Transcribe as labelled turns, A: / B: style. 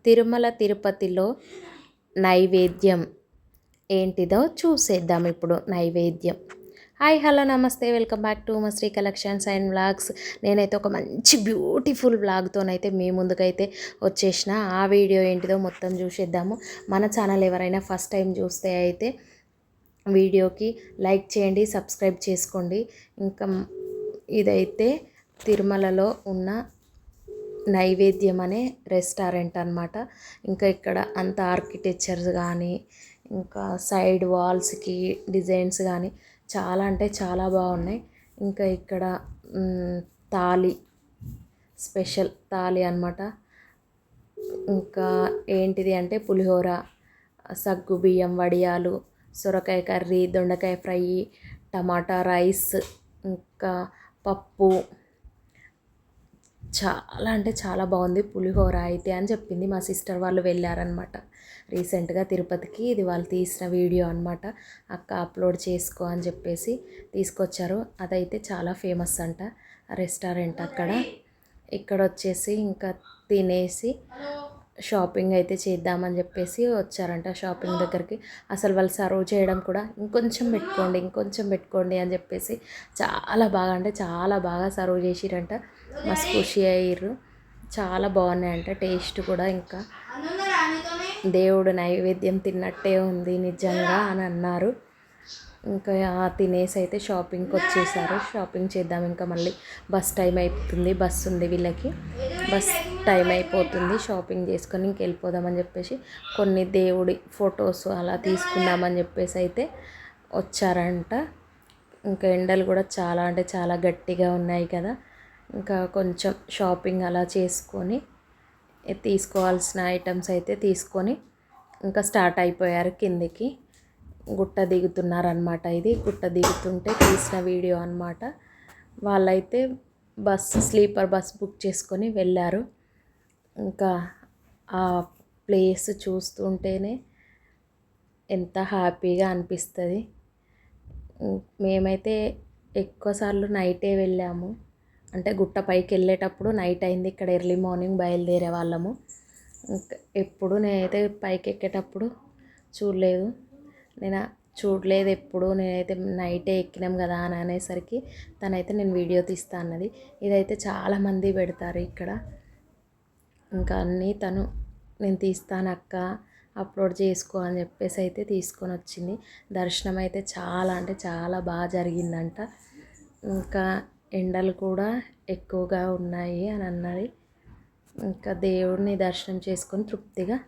A: తిరుమల తిరుపతిలో నైవేద్యం ఏంటిదో చూసేద్దాం ఇప్పుడు. నైవేద్యం. హాయ్ హలో నమస్తే, వెల్కమ్ బ్యాక్ టు మా శ్రీ కలెక్షన్స్ అండ్ వ్లాగ్స్. నేనైతే ఒక మంచి బ్యూటిఫుల్ వ్లాగ్తోనైతే మీ ముందుకైతే వచ్చేసిన. ఆ వీడియో ఏంటిదో మొత్తం చూసేద్దాము. మన ఛానల్ ఎవరైనా ఫస్ట్ టైం చూస్తే అయితే వీడియోకి లైక్ చేయండి, సబ్స్క్రైబ్ చేసుకోండి. ఇంకా ఇదైతే తిరుమలలో ఉన్న నైవేద్యం అనే రెస్టారెంట్ అనమాట. ఇంకా ఇక్కడ అంత ఆర్కిటెక్చర్స్ కానీ, ఇంకా సైడ్ వాల్స్కి డిజైన్స్ కానీ చాలా అంటే చాలా బాగున్నాయి. ఇంకా ఇక్కడ తాలి, స్పెషల్ తాలి అనమాట. ఇంకా ఏంటిది అంటే పులిహోర, సగ్గు బియ్యం వడియాలు, సొరకాయ కర్రీ, దొండకాయ ఫ్రై, టమాటా రైస్, ఇంకా పప్పు. చాలా అంటే చాలా బాగుంది పులిహోర అయితే అని చెప్పింది. మా సిస్టర్ వాళ్ళు వెళ్ళారనమాట రీసెంట్గా తిరుపతికి. ఇది వాళ్ళు తీసిన వీడియో అనమాట. అక్క అప్లోడ్ చేసుకో అని చెప్పేసి తీసుకొచ్చారు. అదైతే చాలా ఫేమస్ అంట రెస్టారెంట్ అక్కడ. ఇక్కడ వచ్చేసి ఇంకా తినేసి షాపింగ్ అయితే చేద్దామని చెప్పేసి వచ్చారంట షాపింగ్ దగ్గరికి. అసలు వాళ్ళు సర్వ్ చేయడం కూడా ఇంకొంచెం పెట్టుకోండి, ఇంకొంచెం పెట్టుకోండి అని చెప్పేసి చాలా బాగా అంటే చాలా బాగా సర్వ్ చేసిరంట. మస్తు ఖుషి అయ్యారు. చాలా బాగున్నాయంట టేస్ట్ కూడా. ఇంకా దేవుడు నైవేద్యం తిన్నట్టే ఉంది నిజంగా అని అన్నారు. ఇంకా తినేసి అయితే షాపింగ్కి వచ్చేసారు. షాపింగ్ చేద్దాం, ఇంకా మళ్ళీ బస్ టైం అయిపోతుంది. బస్సు ఉంది వీళ్ళకి, బస్ టైం అయిపోతుంది. షాపింగ్ చేసుకొని ఇంక వెళ్ళిపోదామని చెప్పేసి కొన్ని దేవుడి ఫొటోస్ అలా తీసుకుందామని చెప్పేసి అయితే వచ్చారంట. ఇంకా ఎండలు కూడా చాలా అంటే చాలా గట్టిగా ఉన్నాయి కదా. ఇంకా కొంచెం షాపింగ్ అలా చేసుకొని తీసుకోవాల్సిన ఐటమ్స్ అయితే తీసుకొని ఇంకా స్టార్ట్ అయిపోయారు కిందికి. గుట్ట దిగుతున్నారనమాట. ఇది గుట్ట దిగుతుంటే తీసిన వీడియో అనమాట. వాళ్ళైతే స్లీపర్ బస్ బుక్ చేసుకొని వెళ్ళారు. ఇంకా ఆ ప్లేస్ చూస్తుంటేనే ఎంత హ్యాపీగా అనిపిస్తుంది. మేమైతే ఎక్కువసార్లు నైటే వెళ్ళాము. అంటే గుట్ట పైకి వెళ్ళేటప్పుడు నైట్ అయింది. ఇక్కడ ఎర్లీ మార్నింగ్ బయలుదేరే వాళ్ళము. ఎప్పుడు నేనైతే పైకి ఎక్కేటప్పుడు చూడలేదు ఎప్పుడు. నేనైతే నైటే ఎక్కినాం కదా అని అనేసరికి తనైతే నేను వీడియో తీస్తా అన్నది. ఇదైతే చాలామంది పెడతారు ఇక్కడ. ఇంకా అన్నీ నేను తీస్తాను అక్క, అప్లోడ్ చేసుకో అని చెప్పేసి అయితే తీసుకొని వచ్చింది. దర్శనం అయితే చాలా అంటే చాలా బాగా జరిగిందంట. ఇంకా ఎండలు కూడా ఎక్కువగా ఉన్నాయి అని అన్నది. ఇంకా దేవుడిని దర్శనం చేసుకొని తృప్తిగా